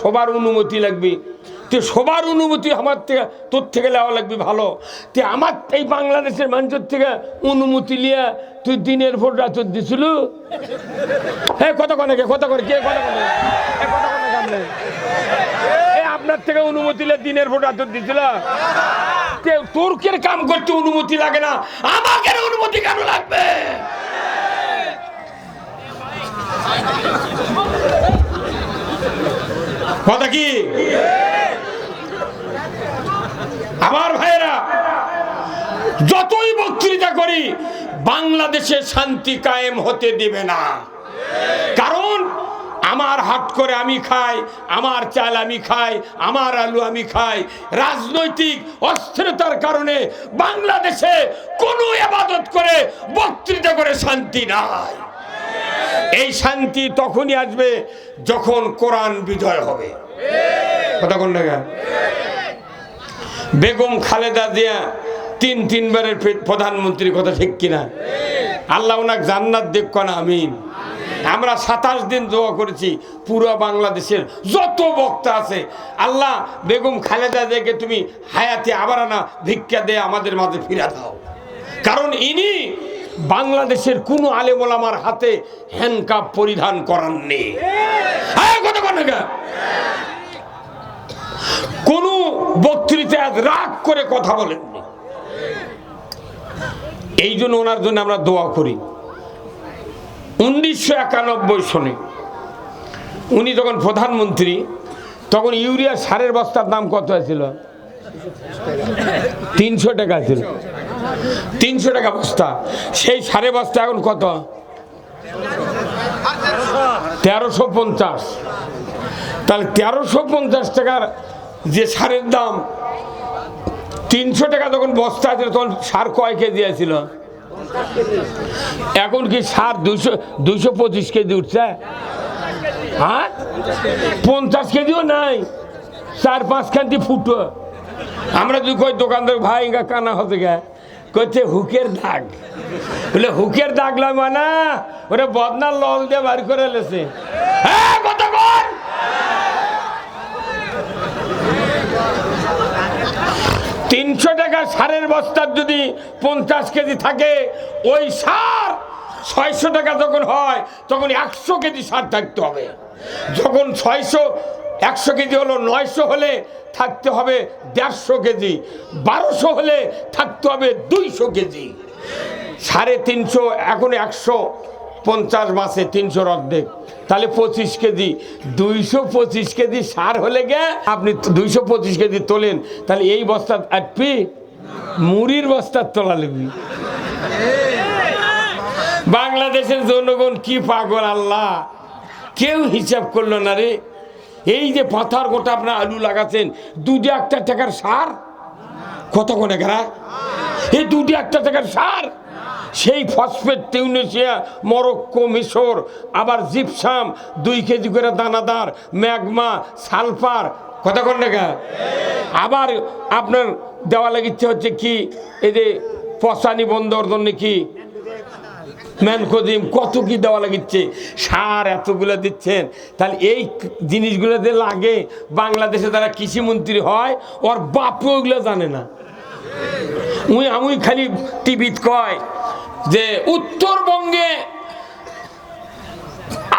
সবার অনুমতি লাগবে, তো সবার অনুমতি আমার থেকে তোর থেকে নেওয়া লাগবে ভালো। তো আমার এই বাংলাদেশের মানুষের থেকে অনুমতি নিয়ে তুই দিনের ভোট রাত দিছিল। হ্যাঁ কথা কনে কথা করে কে কথা কনে আপনার থেকে অনুমতি নিয়ে দিনের ভোট রাত দিছিল। তোর কে কাম করতে অনুমতি লাগে না, আমাকে অনুমতি কেন লাগবে? কথা কি আমার ভাইয়েরা, যতই বক্তৃতা করি বাংলাদেশে শান্তি কায়েম হতে দিবে না। কারণ আমার হাট করে আমি খাই, আমার চাল আমি খাই, আমার আলু আমি খাই। রাজনৈতিক অস্থিরতার কারণে বাংলাদেশে কোনো ইবাদত করে বক্তৃতা করে শান্তি নাই। এই শান্তি তখনই আসবে যখন কোরআন বিজয় হবে। কথা কোন জায়গা? বেগম খালেদা জিয়া তিনবারের প্রধানমন্ত্রীর কথা ঠিক কিনা? আল্লাহ ওনাকে জান্নাত দেখ না, আমিন। আমরা 27 দিন দোয়া করেছি পুরো বাংলাদেশের যত বক্তা আছে, আল্লাহ বেগম খালেদা জিয়াকে তুমি হায়াতে আবার না ভিক্ষা দিয়ে আমাদের মাঝে ফিরা দাও। কারণ ইনি বাংলাদেশের কোন আলেম ওলামার হাতে হ্যান্ডকাপ পরিধান করাননি। কোন বক্তৃতায় রাগ করে কথা বলেননি। এই জন্য ওনার জন্য আমরা দোয়া করি। 1991 সনে উনি যখন প্রধানমন্ত্রী, তখন ইউরিয়া সারের বস্তার দাম কত ছিল? 300 টাকা ছিল। 300 টাকা বস্তা। সেই সারে বস্তা এখন কত? 1350। তাহলে 1350 টাকার যে সারের দাম, 300 টাকা যখন বস্তা আছে তখন সার কয় কেজি আছিল? এখন কি সার 225 কেজি উঠছে? হ্যাঁ, 50 কেজিও নাই, 4-5 খান্তি ফুটো। আমরা যদি কই দোকানদার ভাই কানা হতে গে কইছে হুকের দাগ, বলে হুকের দাগ লয় মানে ওরা বদনার লল দিয়ে বাড়ি করে লেছে। হ্যাঁ কথা বল। 300 টাকা সারের বস্তার যদি 50 কেজি থাকে, ওই সার 600 টাকা যখন হয় তখন 100 কেজি সার থাকতে হবে। যখন 100 কেজি হলো, 900 হলে থাকতে হবে 150 কেজি, 1200 হলে থাকতে হবে 200 কেজি। 350 এখন 150 মাসে 300 অর্ধেক, তাহলে 25 কেজি। 225 কেজি সার হলে গে আপনি 225 কেজি তোলেন, তাহলে এই বস্তা আটপি মুড়ির বস্তার তোলা লাগবে। বাংলাদেশের জনগণ কি পাগল, আল্লাহ কেউ হিসাব করলো না রে। এই যে পাথার গোটা আপনার আলু লাগাচ্ছেন, 2-1 টাকার সার কত কোনে ঘেরা? এই 2-1 টাকার সার, সেই ফসফেট টিউনিশিয়া, মরক্কো, মিশর, আবার জিপসাম 2 কেজি করে দানাদার, ম্যাগমা, সালফার, কথা কোন টাকা। আবার আপনার দেওয়া লাগিচ্ছে হচ্ছে কি, এই যে পচানি বন্ধর জন্য কি ম্যানকোজিম, কত কি দেওয়া লাগিচ্ছে, সার এতগুলো দিচ্ছেন। তাহলে এই জিনিসগুলো যে লাগে, বাংলাদেশে যারা কৃষিমন্ত্রী হয় ওর বাপু ওগুলো জানে না। আমি খালি টিভিতে কয় যে উত্তরবঙ্গে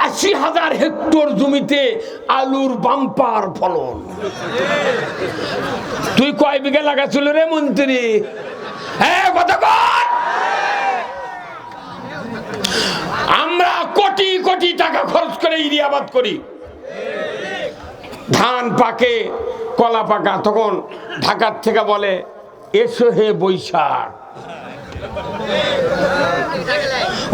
80,000 হেক্টর জমিতে আলুর বাম্পার ফলন। তুই কয় বিঘা লাগাছিল রে মন্ত্রী? হ্যাঁ কথা কর। আমরা কোটি কোটি টাকা খরচ করে ইউরিয়াবাদ করি। ধান পাকে, কলা পাকা, তখন ঢাকার থেকে বলে এসো হে বৈশাখ।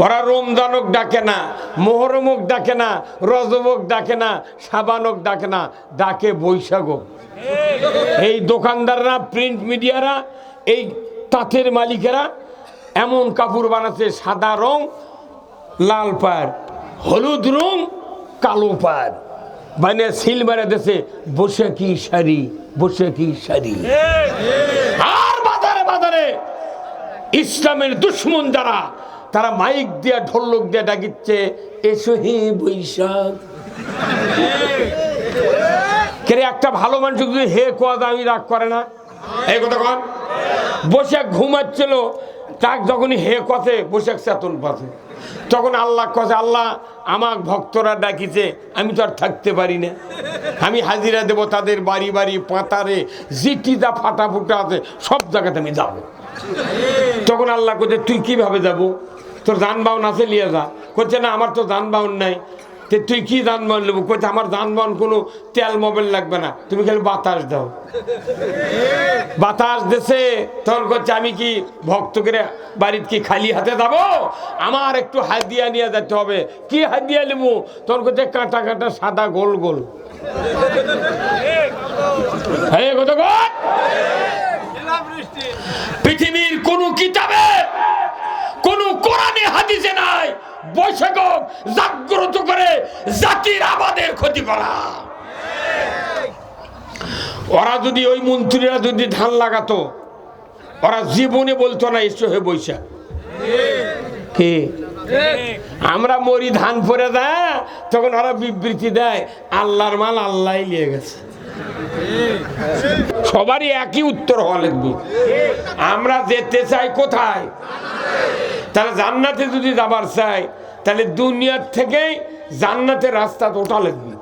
ওরা রমজানক ডাকে না, মোহরমক ডাকে না, রজবক ডাকে না, শাবানক ডাকে না, ডাকে বৈশাখক। এই দোকানদাররা, প্রিন্ট মিডিয়ারা, এই তাঁতের মালিকেরা এমন কাপড় বানাচ্ছে, সাদা রং লাল পাড়, হলুদ রং কালো পাড়, মানে সিলভারে দেশে বৈশাখী শাড়ি, বৈশাখী শাড়ি। আর বাজারে বাজারে ইসলামের দুশ্মন যারা, তারা মাইক দিয়া ঢোলক দিয়া ডাকিচ্ছে এসো হে বৈশাখ। কে একটা ভালো মানুষ যদি হে কোয়া দামি রাগ করে না? এই কথা কন। বসে ঘুমাচ্ছিল, তাক যখনই হে কথে বসে চেতন পাতে, তখন আল্লাহ কথা, আল্লাহ আমার ভক্তরা ডাকিছে, আমি তো আর থাকতে পারি না, আমি হাজিরা দেব তাদের বাড়ি বাড়ি পাতারে জিটিদা ফাটা ফুটা আছে সব জায়গাতে আমি যাবো। তখন আল্লাহ কোথায় তুই কিভাবে যাব, তোর যানবাহন আছে নিয়ে যা। করছে না আমার তো যানবাহন নাই। তুই কি যানবাহন নেবো? কোথায় আমার যানবাহন কোনো তেল মোবাইল লাগবে না, তুমি খালি বাতাস দাও। বাতাস দেশে তখন করছে আমি কি ভক্তকে বাড়িতে কি খালি হাতে যাবো, আমার একটু হাদিয়া নিয়ে যেতে হবে। কি হাদিয়া নেবো? তখন করছে কাঁটা কাঁটা সাদা গোল গোল। পৃথিবীর কোন কিতাবে কোন কোরআনে হাদিসে নাই বৈশাখ জাগ্রত করে জাতির আবাদের ক্ষতি করা। ওরা যদি ওই মন্ত্রীরা যদি ধান লাগাতো, ওরা জীবনে বলতো না এসো হে বৈশাখ। কি আমরা মরি ধান পরে দেয়, তখন ওরা বিবৃতি দেয় আল্লাহর মাল আল্লাহ নিয়ে গেছে। সবারই একই উত্তর হওয়া লাগবে, আমরা যেতে চাই কোথায়? তাহলে জান্নাতে যদি যাবার চাই, তাহলে দুনিয়ার থেকে জান্নাতের রাস্তা ওটা লাগবে।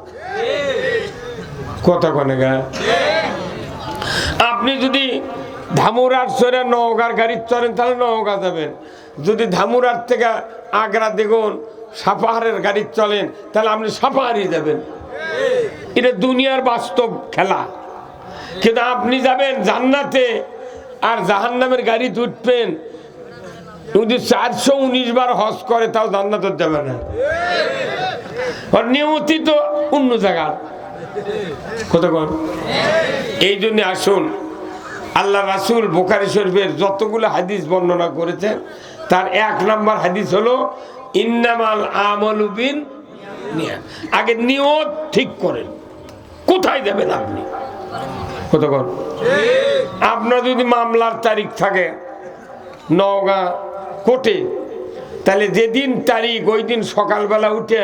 কথা কনে গা? আপনি যদি ধামুরার চড়ে নওগাঁর গাড়ি চড়েন তাহলে নওগাঁ যাবেন। যদি ধামুরার থেকে আগ্রা দেখুন সাপাহারের গাড়ি চলেন তাহলে আপনি সাপাহারি যাবেন। এটা দুনিয়ার বাস্তব খেলা। কিন্তু আপনি যাবেন জান্নাতে আর জাহান্নামের গাড়ি উঠবেন, যদি 419 বার হজ করে তাও জান্নাতে যাবে না, নিয়তি তো অন্য জায়গার। কতক্ষণ? এই জন্য আসুন, আল্লাহ রাসূল বুখারী শরীফের যতগুলো হাদিস বর্ণনা করেছেন তার 1 নম্বর হাদিস হলো ইন্নামাল আমালু বিন নিয়াত। আগে নিয়ত ঠিক করেন কোথায় যাবেন আপনি। কতক্ষণ? আপনার যদি মামলার তারিখ থাকে নওগাঁ কোর্টে, তাহলে যেদিন তারিখ ওই দিন সকালবেলা উঠে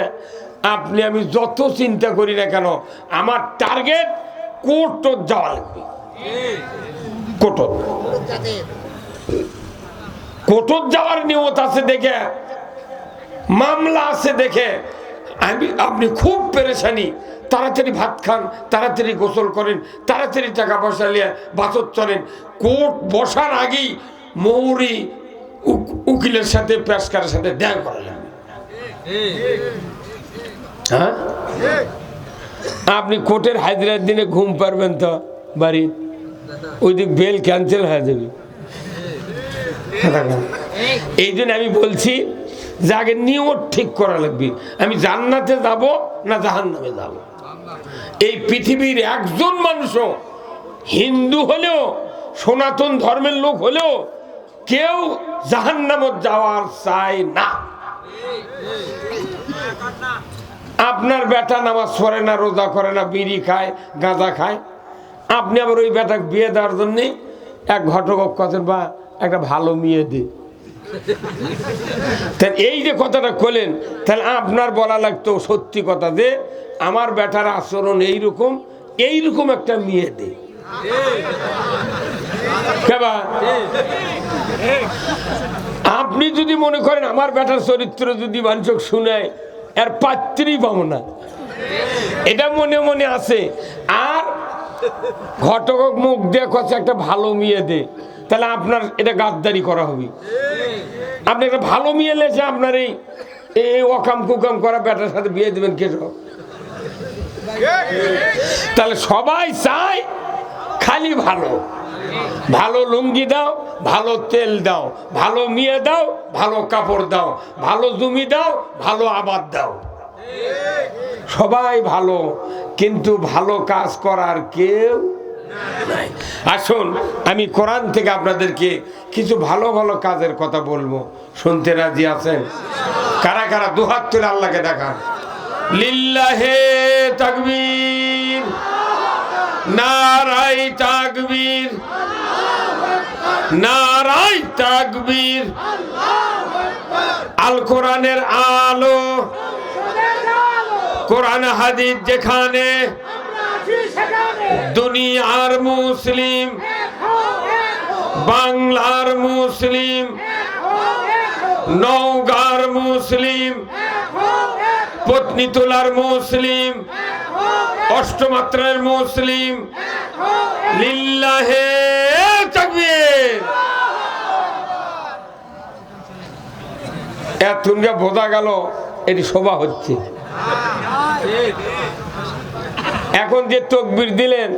আপনি আমি যত চিন্তা করি না কেন, আমার টার্গেট কোর্ট যাওয়া লাগবে। কোর্ট যাওয়ার নিয়ত আছে দেখে, মামলা আছে দেখে আপনি খুব পেরেশানি, তাড়াতাড়ি ভাত খান, তাড়াতাড়ি গোসল করেন, তাড়াতাড়ি টাকা পয়সা নিয়ে বাসত চলেন। কোর্ট বসার আগেই মৌরি উকিলের সাথে পেশকারের সাথে দেখা করালেন। হ্যাঁ, আপনি কোর্টের হাজিরার দিনে ঘুম পারবেন তো বাড়ি, ওই দিক বেল ক্যান্সেল হয়ে যাবে। এই জন্য আমি বলছি যে আগে নিয়ত ঠিক করা লাগবে, আমি জান্নাতে যাব না জাহান্নামে যাব। এই পৃথিবীর একজন মানুষও, হিন্দু হলেও সনাতন ধর্মের লোক হলেও কেউ জাহান্নামে যাওয়ার চায় না। আপনার বেটা নামাজ পড়ে না, রোজা করে না, বিড়ি খায়, গাঁজা খায়, আপনি আবার ওই বেটা বিয়ে দেওয়ার জন্য এক ঘটক কথা বা একটা ভালো মেয়ে দে। তাহলে এই যে কথাটা করলেন, তাহলে আপনার বলা লাগতো সত্যি কথা যে আমার বেটার আচরণ এইরকম, এইরকম একটা মেয়ে দে। আপনি যদি মনে করেন আমার বেটার চরিত্র যদি মানুষ শুনায় এর পাত্রী পাবো না, এটা মনে মনে আছে, আর ঘটক মুখ দিয়ে কথা একটা ভালো মেয়ে দে, তাহলে আপনার এটা গাদ্দারি করা হবে। আপনি একটা ভালো মেয়ে লেছে আপনার এই অকাম কুকাম করা বেটার সাথে বিয়ে দেবেন কে? তাহলে সবাই চায় খালি ভালো, ভালো লুঙ্গি দাও, ভালো তেল দাও, ভালো মেয়ে দাও, ভালো কাপড় দাও, ভালো জমি দাও, ভালো আবাদ দাও। সবাই ভালো, কিন্তু ভালো কাজ করার কেউ নাই। আসুন আমি কোরআন থেকে আপনাদেরকে কিছু ভালো ভালো কাজের কথা বলবো, শুনতে রাজি আছেন? কারা কারা দুহাত তুলে আল্লাহকে দেখান। লিল্লাহে তাকবীর, নারায়ে তাকবীর, নারায়ে তাকবীর। আল কোরআনের আলো, কোরআন হাদিস যেখানে দুনিয়ার মুসলিম, বাংলার মুসলিম, নওগাঁর মুসলিম, পত্নীতলার মুসলিম, অষ্টমাত্রার মুসলিম, লিল্লাহে তাকবীর। এতটা বোঝা গেল এটি শোভা হচ্ছে। এখন যে তকবীর দিলেন,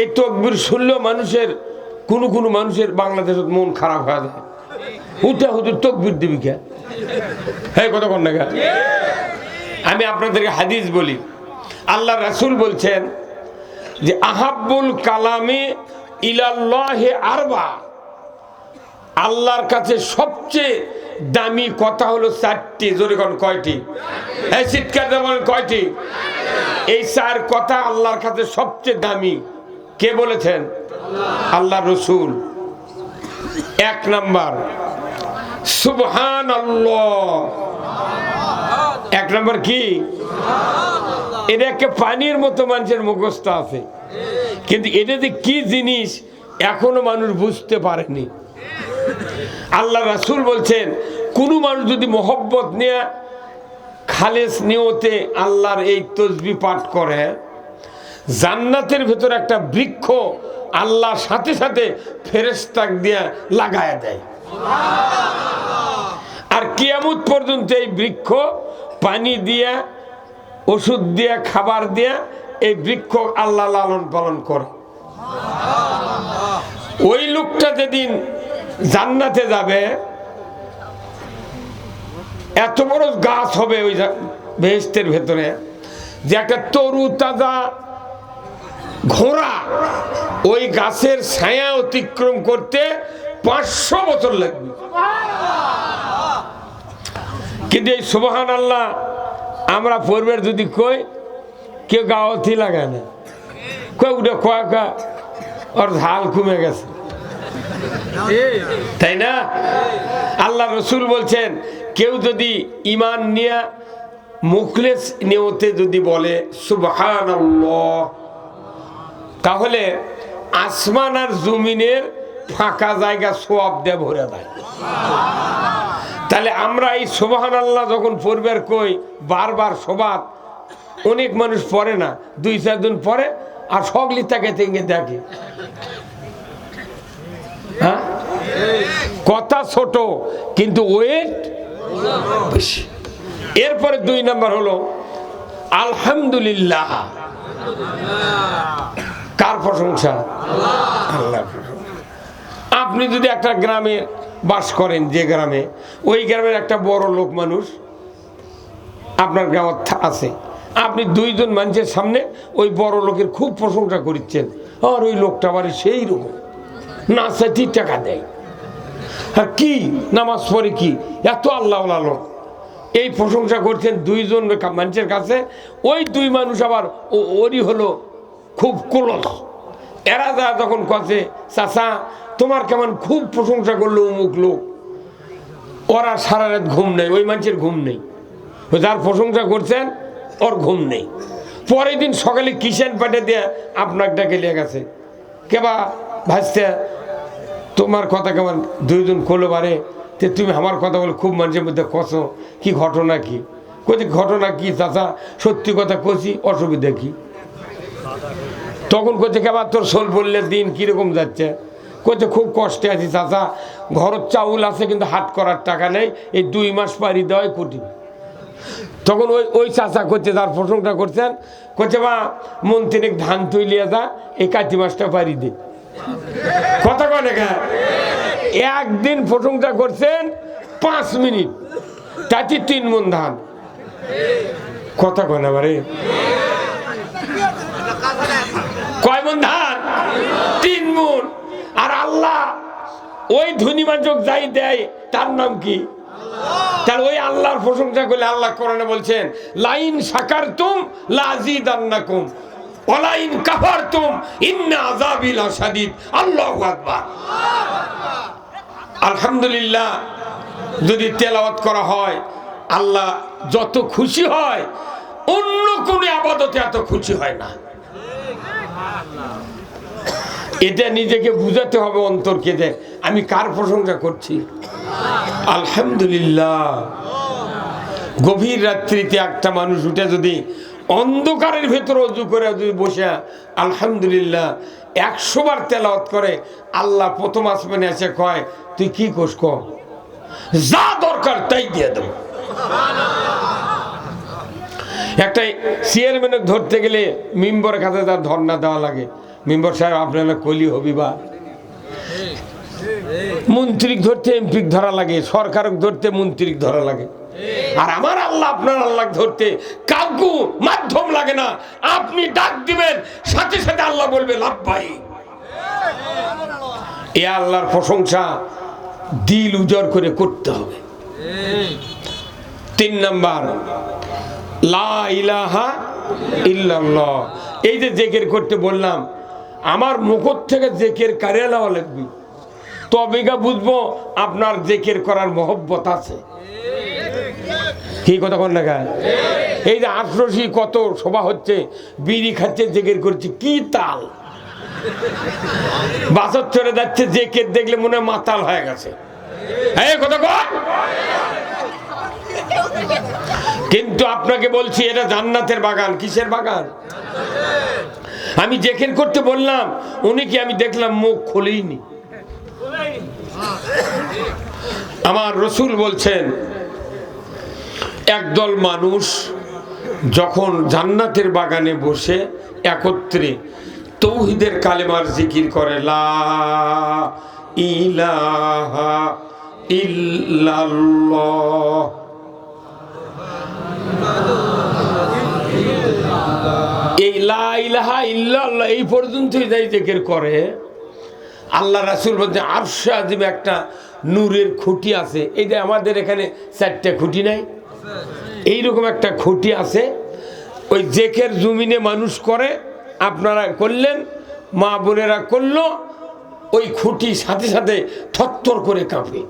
এই তকবীর শুনলেও মানুষের কোনো মানুষের বাংলাদেশের মন খারাপ হয়ে যায়। হুটা হুজুর তকবীর দিবি কে? হ্যাঁ, কথা কন না কে? আমি আপনাদেরকে হাদিস বলি। আল্লাহ রাসূল বলছেন যে আহাব্বুল কালামে ইলাল্লাহি আরবা, আল্লাহর কাছে সবচেয়ে দামি কথা হলো চারটি। জোরে কোন কয়টি? হ্যাঁ, চিৎকার দিয়ে বলেন কয়টি? এই চার কথা আল্লাহর কাছে সবচেয়ে দামি। কে বলেছেন? আল্লাহ রসুল। এক নাম্বার সুবহানাল্লাহ। এক নাম্বার কি? এটা একটা পানির মতো মানুষের মুখস্থ আছে, কিন্তু এটা যে কি জিনিস এখনো মানুষ বুঝতে পারেনি। আল্লাহ রাসূল বলছেন কোনো মানুষ যদি মহব্বত নিয়ে খালেস নিয়তে আল্লাহর এই তসবিহ পাঠ করে, জান্নাতের ভেতর একটা বৃক্ষ আল্লাহর সাথে সাথে ফেরেশতা দিয়ে লাগায়া দেয়। আর কিয়ামত পর্যন্ত এই বৃক্ষ পানি দিয়ে, ওষুধ দিয়ে, খাবার দিয়ে এই বৃক্ষ আল্লাহ লালন পালন করে। ওই লোকটা যেদিন জান্নাতে যাবে, এত বড় গাছ হবে ওই বেহেশতের ভেতরে, যে একটা তরু তাজা ঘোড়া ওই গাছের ছায়া অতিক্রম করতে 500 বছর লাগবে। কিন্তু এই সুবহানাল্লাহ আমরা পূর্বের যদি কই, কেউ গাওয়াতি লাগায় না, কই উঠে কয়া ওর ঝাল কমে গেছে, তাই না? আল্লাহ রসুল বলছেন কেউ যদি ইমান নিয়ে মুখলেস নিয়তে যদি বলে সুবহানাল্লাহ, তাহলে আসমান আর জমিনের ফাঁকা জায়গা সওয়াব দিয়ে ভরে দেয়। তাহলে আমরা এই সুবহানাল্লাহ যখন পড়বার কই বারবার সবাত, অনেক মানুষ পড়ে না, 2-4 দিন পরে আর সকলি তাকে থেকে দেখে। হ্যাঁ, কথা ছোট কিন্তু ওয়েট বেশি। এরপরে 2 নাম্বার হলো আলহামদুলিল্লাহ। কার প্রশংসা? আল্লাহ। আপনি যদি একটা গ্রামে বাস করেন, যে গ্রামে, ওই গ্রামের একটা বড় লোক মানুষ আপনার গ্রামে আছে, আপনি 2 জন মানুষের সামনে ওই বড় লোকের খুব প্রশংসা করছেন, আর ওই লোকটা আবার সেই রকম না চাইতে টাকা দেয়, আর কি নামাজ পড়ে, কি এত আল্লাহ লোক, এই প্রশংসা করছেন 2 জন মানুষের কাছে। ওই 2 মানুষ আবার ওরই হলো খুব ক্লোজ। এরা যা যখন কাছে, চাচা তোমার কেমন খুব প্রশংসা করলো অমুক লোক, ওরা সারা রাত ঘুম নেই, ওই মানুষের ঘুম নেই, যার প্রশংসা করছেন ওর ঘুম নেই। পরের দিন সকালে কিষান পাঠে দিয়ে আপনার ডাকে লিয়ে গেছে, কেবা ভাসতে তোমার কথা কেমন 2 জন কলো বারে, তুমি আমার কথা বলে খুব মানুষের মধ্যে কষো, কি ঘটনা কি? কইতে ঘটনা কি চাচা, সত্যি কথা কছি, অসুবিধা কি? তখন কইতে কেবা তোর সোল বললে দিন কিরকম যাচ্ছে? কইতে খুব কষ্টে আছি চাচা, ঘরের চাউল আছে কিন্তু হাট করার টাকা নেই, এই 2 মাস পারি দেওয়াই কঠিন। তখন ওই চাচা করছে, যার প্রশংসা করছেন, করছে মা মন 3 ধান তুলিয়া যা, এই কাতি মাসটা পারি দে। কথা কয় না? একদিন প্রশংসা করছেন 5 মিনিট, তাতে 3 মণ ধান। কথা কয় না বারে? কয় মণ ধান? 3 মণ। আর আল্লাহ ওই ধনী মানুষ যাই দেয় তার নাম কি? তাহলে ওই আল্লাহর প্রশংসা করলে আল্লাহ কোরআনে বলছেন লাইন শাকারতুম লাযিদান্নাকুম ওয়ালাইন কাফারতুম ইন্না আযাবি লাশাদীদ। আল্লাহু আকবার। আলহামদুলিল্লাহ যদি তেলাওয়াত করা হয়, আল্লাহ যত খুশি হয় অন্য কোন ইবাদতে এত খুশি হয় না। এটা নিজেকে বুঝাতে হবে অন্তরকে যে আমি কার প্রশংসা করছি। আলহামদুলিল্লাহ। গভীর রাত্রিতে একটা মানুষ উঠে যদি অন্ধকারের ভেতর অজু করে যদি বসে আলহামদুলিল্লাহ 100 বার তেলাওয়াত করে, আল্লাহ প্রথম আসমানে এসে কয় তুই কি করছ, যা দরকার তাই দিয়ে দেব। একটা চেয়ারম্যানের ধরতে গেলে মেম্বরের কাছে তার ধর্ণা দেওয়া লাগে, মেম্বর সাহেব আপনারা কলি হবি বা। মন্ত্রী ধরতে এমপি ধরা লাগে, সরকার ধরতে মন্ত্রী ধরা লাগে। আর আমার আল্লাহ আপনার আল্লাহ ধরতে কাউকে মাধ্যম লাগে না, আপনি ডাক দিবেন সাথে সাথে আল্লাহ বলবে লাভবাই। এ আল্লাহর প্রশংসা দিল উজাড় করে করতে হবে। 3 নাম্বার লা ইলাহা ইল্লাল্লাহ। এই যে জিকির করতে বললাম, আমার মুখ থেকে জিকির কারে লাওয়া লাগবে, তবে গা বুঝবো আপনার জিকির করার মহব্বত আছে। কি কথা কোন লাগায়? এই যে আটরশি কত সভা হচ্ছে, বিড়ি খাচ্ছে জিকির করছে, কি তাল। বাসর চড়ে যাচ্ছে, জিকির দেখলে মনে হয় মাতাল হয়ে গেছে। এই কথা কর। কিন্তু আপনাকে বলছি এটা জান্নাতের বাগান। কিসের বাগান? আমি জিকির করতে বললাম, উনি কি আমি দেখলাম মুখ খুলেইনি। আমার রসুল বলছেন একদল মানুষ যখন জান্নাতের বাগানে বসে একত্রে তৌহিদের কালেমার জিকির করে, লা ইলাহা ইল্লাল্লাহ, এই লা ইলাহা ইল্লাল্লাহ এই পর্যন্তই যাই জিকির করে, আল্লাহ রাসূল বলতে আরশে আজিমে একটা নূরের খুঁটি আছে। এই যে আমাদের এখানে 4টে খুঁটি নাই, এইরকম একটা খুঁটি আছে। ওই জেকের জমিনে মানুষ করে, আপনারা করলেন, মা বোনেরা করলো, ওই খুঁটি সাথে সাথে থরথর করে কাঁপে।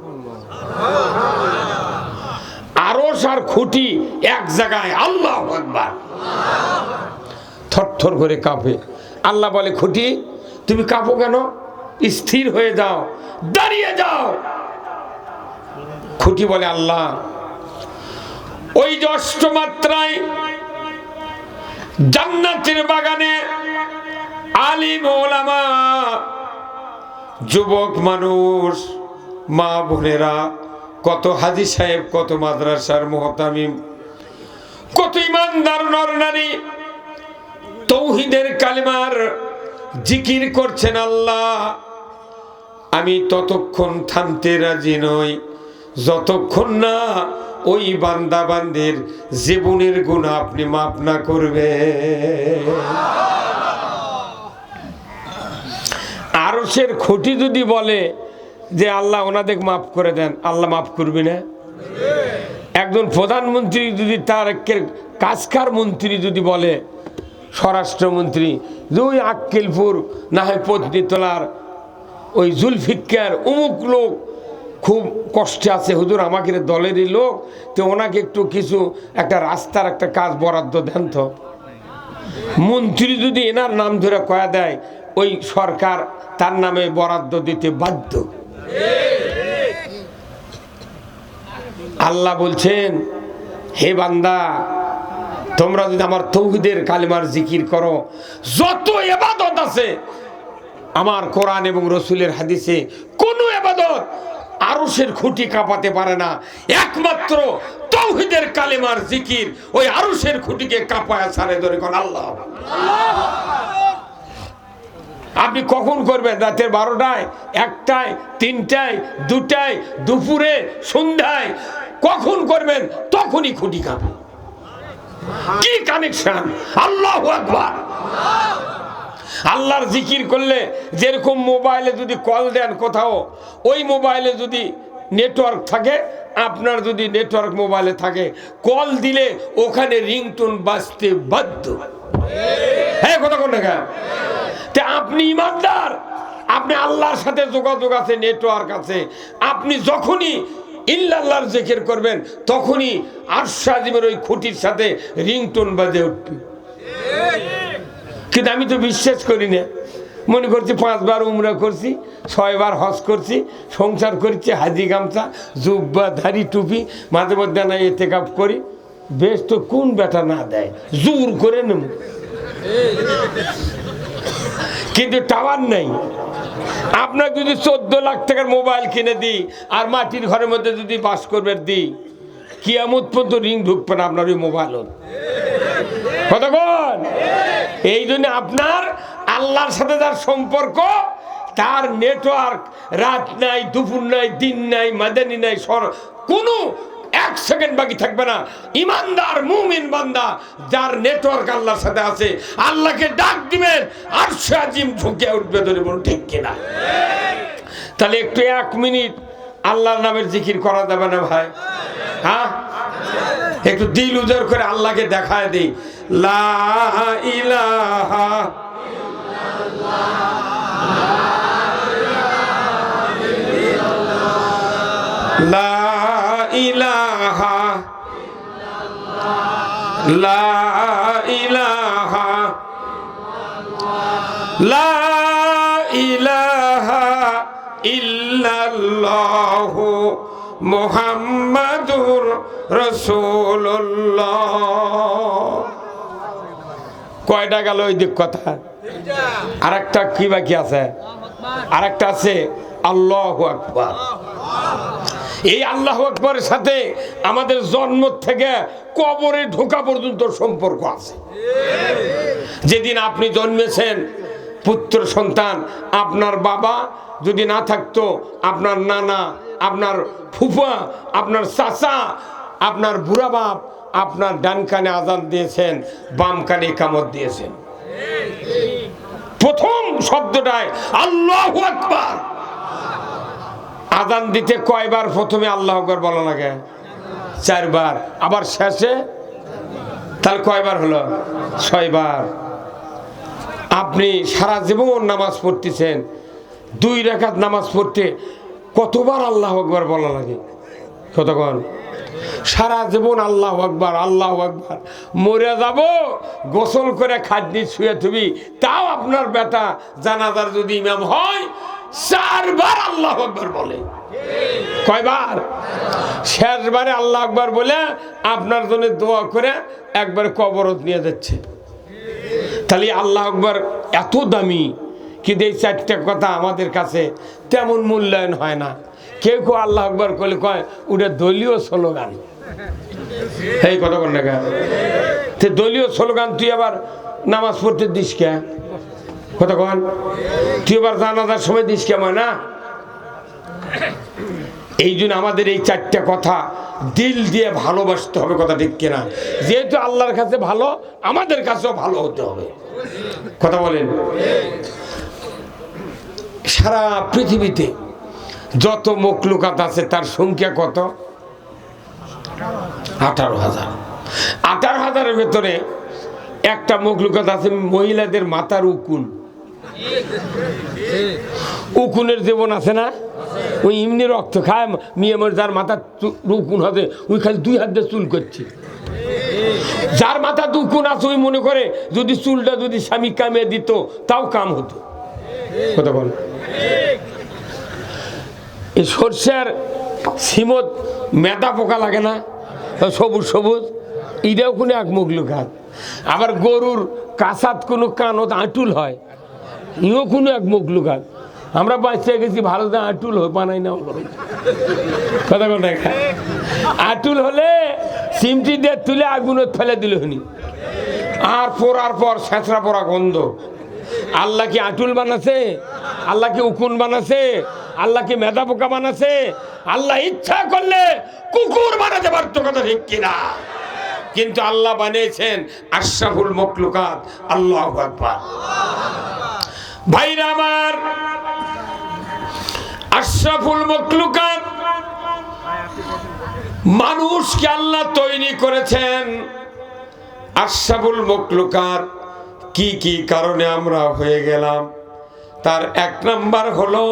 আরশ আর খুঁটি এক জায়গায়, আল্লাহু আকবার, থরথর করে কাঁপে। আল্লাহ বলে খুঁটি তুমি কাঁপো কেন, স্থির হয়ে যাও, দাঁড়িয়ে যাও। খুঁটি বলে আল্লাহ ওই যে অষ্টমাত্রায় জান্নাতের বাগানে আলিম ওলামা, যুবক মানুষ, মা বোনেরা, কত হাজী সাহেব, কত মাদ্রাসার মুহতামিম, কত ইমানদার নর নারী তৌহিদের কালেমার জিকির করছেন। আল্লাহ আমি ততক্ষণ থামতে রাজি নই যতক্ষণ না ওই বান্দা বান্দির জীবনের গুনাহ আপনি মাফ না করবে। আরশের খুঁটি যদি বলে যে আল্লাহ ওনাদের মাফ করে দেন, আল্লাহ মাফ করবে না? একজন প্রধানমন্ত্রী যদি তার কাজকার মন্ত্রী যদি বলে, স্বরাষ্ট্রমন্ত্রী যে ওই আক্কেলপুর না হয় পত্নীতলার ওই জুলফিকার অমুক লোক খুব কষ্টে আছে, হুজুর আমাকে দলেরই লোক, তো ওনাকে একটু কিছু একটা রাস্তার একটা কাজ বরাদ্দ দেন তো। মন্ত্রী যদি এনার নাম ধরে কয়া দেয়, ওই সরকার তার নামে বরাদ্দ দিতে বাধ্য। আল্লাহ বলছেন হে বান্দা, তোমরা যদি আমার তৌহিদের কালেমার জিকির করো, যত ইবাদত আছে আমার কোরআন এবং রসুলের হাদিসে কোন ইবাদত আরশের খুঁটি কাঁপাতে পারে না, একমাত্র তৌহিদের কালেমার জিকির ওই আরশের খুঁটিকে কাঁপায় ছাড়ে ধরে কোন আল্লাহ। আপনি কখন করবেন? রাতের 12টায়, 1টায়, 3টায়, 2টায়, দুপুরে, সন্ধ্যায়, কখন করবেন? তখনই খুঁটি কাঁপে। কি কানেকশন! আল্লাহু আকবার। আল্লাহর জিকির করলে যেরকম মোবাইলে যদি কল দেন কোথাও, ওই মোবাইলে যদি নেটওয়ার্ক থাকে, আপনার যদি নেটওয়ার্ক মোবাইলে থাকে, কল দিলে ওখানে রিংটোন বাজতে বাধ্য। হ্যাঁ কথা কোন না? তে আপনি ইমানদার, আপনি আল্লাহর সাথে যোগাযোগ আছে, নেটওয়ার্ক আছে, আপনি যখনই ইল্লাল্লাহর জিকির করবেন তখনই আরশ আজিমের ওই খুঁটির সাথে রিংটোন বাজে উঠবে। কিন্তু আমি তো বিশ্বাস করি না। মনে করছি 5 বার উমরা করছি, 6 বার হজ করছি, সংসার করছি, হাজি গামছা, জুব্বা, ধারি, টুপি, মাঝে মধ্যে না ইতিকাফ করি। বেশ তো কোন বেটা না দেয়, জোর করে নেব। কিন্তু টাওয়ার নাই। আপনার যদি 14 লাখ টাকার মোবাইল কিনে দিই আর মাটির ঘরের মধ্যে যদি বাস করবে দিই, কিয়ামত পর্যন্ত রিং ঢুকবে না আপনার ওই মোবাইল। কতক্ষণ? এই জন্য আপনার আল্লাহর সাথে যার সম্পর্ক, তার নেটওয়ার্ক রাত নাই, দুপুর নাই, দিন নাই, মাদানি নাই, কোনো 1 সেকেন্ড বাকি থাকবে না। ইমানদার মুমিন বান্দা যার নেটওয়ার্ক আল্লাহর সাথে আছে, আল্লাহকে ডাক দিবেন আরশে আজিম ঝুঁকে উঠবে, ধরে বলুন ঠিক কিনা? তাহলে একটু 1 মিনিট আল্লাহর নামের জিকির করা যাবে না ভাই? হ্যাঁ, একটু দিল উজাড় করে আল্লাহকে দেখায় দিই। লা ইলাহা লা ইলাহা লা ইলাহা লা ইলাহা ইল্লাল্লাহু মুহাম্মাদুর রাসূলুল্লাহ। কয়টা গেল ওই দিক কথা? আরেকটা কি বাকি আছে? আরেকটা আছে আল্লাহু আকবার। এই আল্লাহু আকবারের সাথে আমাদের জন্ম থেকে কবরে ঢোকা পর্যন্ত সম্পর্ক আছে। যেদিন আপনি জন্মেছেন, পুত্র সন্তান, আপনার বাবা যদি না থাকতো, আপনার নানা, আপনার ফুফা, আপনার চাচা, আপনার বুড়া বাপ আপনার ডান কানে আজান দিয়েছেন, বাম কানে ইকামত দিয়েছেন। প্রথম শব্দটাই আল্লাহু আকবার। আজান দিতে কয়বার প্রথমে আল্লাহু আকবার বলা লাগে? 4 বার। আবার শেষে তাহলে কয়বার হলো? 6 বার। আপনি সারা জীবন নামাজ পড়তেছেন, 2 রাকাত নামাজ পড়তে কতবার আল্লাহু আকবার বলা লাগে? কতক্ষণ? সারা জীবন আল্লাহু আকবার, আল্লাহু আকবার। মরে যাব, গোসল করে খাটনি শুয়ে থুবি, তাও আপনার বেটা জানাজার যদি ইমাম হয় 4 বার আল্লাহু আকবার বলে। কয়বার? শেষবারে আল্লাহু আকবার বলে আপনার জন্য দোয়া করে একবার কবরত নিয়ে যাচ্ছে। তাহলে আল্লাহু আকবার এত দামি, কিন্তু এই 4টা কথা আমাদের কাছে তেমন মূল্যায়ন হয় না। কেউ কেউ আল্লাহু আকবার করলে কয় ওটা দলীয় স্লোগান। এই কথা বল না, দলীয় স্লোগান তুই আবার নামাজ পড়তে দিস কে? কতক্ষণ? তুই আবার জানাজার সময় দিস কেমন না? এই জন্য আমাদের এই 4টা কথা দিল দিয়ে ভালোবাসতে হবে। কথা ঠিক কিনা? যেহেতু আল্লাহর কাছে ভালো, আমাদের কাছেও ভালো হতে হবে। কথা বলেন। সারা পৃথিবীতে যত মখলুকাত আছে তার সংখ্যা কত? 18,000। 18,000-এর ভেতরে একটা মখলুকাত আছে মহিলাদের মাথার উকুন। উকুনের জীবন আছে না? ওই এমনি রক্ত খায়, মেয়ে যার মাথা উকুন হবে ওই খালি 2 হাত দিয়ে চুল করছে। যার মাথা উকুন আছে ওই মনে করে যদি চুলটা যদি স্বামী কামিয়ে দিত তাও কাম হতো। কথা বল। এই সর্ষের সিমত মেদা পোকা লাগে না, সবুজ সবুজ, এটাও কোনো এক মখলুকাত। আবার গরুর কাঁচাত কোনো কানত আঁটুল হয়, ইও কোনো এক মখলুকাত। আমরা বাঁচিয়ে গেছি ভালো, আঁটুল বানাই না। কথা কথা আঁটুল হলে সিমটি দিয়ে তুলে আগুনত ফেলে দিল হনি, আর পোড়ার পর ছেঁচড়া পড়া গন্ধ। আল্লাহ কি আঁটুল বানাছে? আল্লাহ কি উকুন বানাছে? আল্লাহ কি মেধা পোকা বানাছে? আল্লাহ ইচ্ছা করলে কুকুর বানাতে পারতো। কথা ঠিক কিনা? কিন্তু আল্লাহ বানিয়েছেন আশরাফুল মখলুকাত। আল্লাহু আকবার। ভাইরা আমার, আশরাফুল মখলুকাত মানুষকে আল্লাহ তৈরি করেছেন। আশরাফুল মখলুকাত কি কি কারণে আমরা হয়ে গেলাম? তার 1 নাম্বার হলো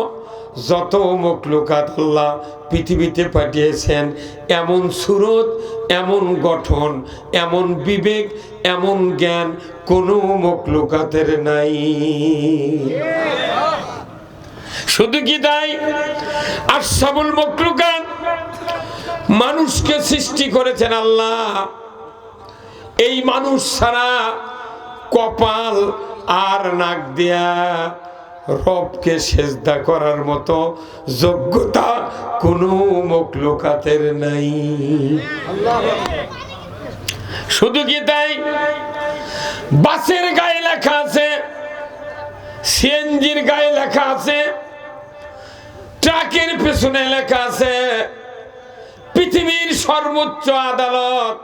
যত মখলুকাত আল্লাহ পৃথিবীতে পাঠিয়েছেন এমন সুরত, এমন গঠন, এমন বিবেক, এমন জ্ঞান কোনো মখলুকাতের নাই। শুধু কি তাই, আশরাফুল মখলুকাত মানুষকে সৃষ্টি করেছেন আল্লাহ। এই মানুষ ছাড়া কপাল আর নাক দিয়া রবকে সেজদা করার মতো যোগ্যতা কোনো মখলুকাতের নাই। শুধু কি তাই, বাসের গায়ে লেখা আছে, সিএনজির গায়ে লেখা আছে, ট্রাকের পেছনে লেখা আছে পৃথিবীর সর্বোচ্চ আদালত।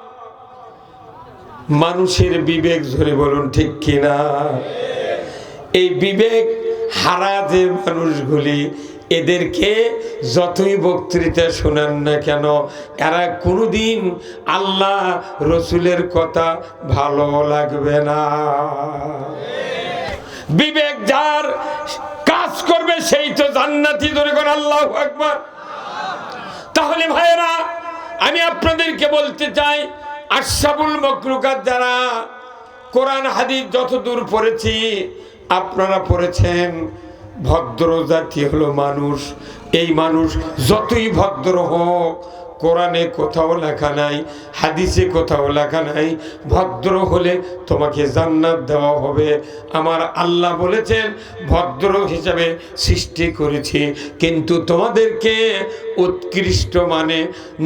মানুষের বিবেক ধরে বলুন ঠিক কিনা? এই বিবেক হারা যে মানুষগুলি, এদেরকে যতই বক্তৃতা শোনান না কেন, এরা কোনোদিন আল্লাহ রসুলের কথা ভালো লাগবে না। বিবেক যার কাজ করবে সেই তো জান্নাতি, ধরে করে আল্লাহু আকবার। তাহলে ভাইয়েরা, আমি আপনাদেরকে বলতে চাই, আশরাফুল মখলুকাত যারা, কোরআন হাদিস যতদূর পড়েছি আপনারা পড়েছেন, ভদ্র জাতি হলো মানুষ। এই মানুষ যতই ভদ্র হোক, কোরআনে কোথাও লেখা নাই, হাদিসে কোথাও লেখা নাই ভদ্র হলে তোমাকে জান্নাত দেওয়া হবে। আমার আল্লাহ বলেছেন ভদ্র হিসাবে সৃষ্টি করেছি, কিন্তু তোমাদেরকে উৎকৃষ্ট মানে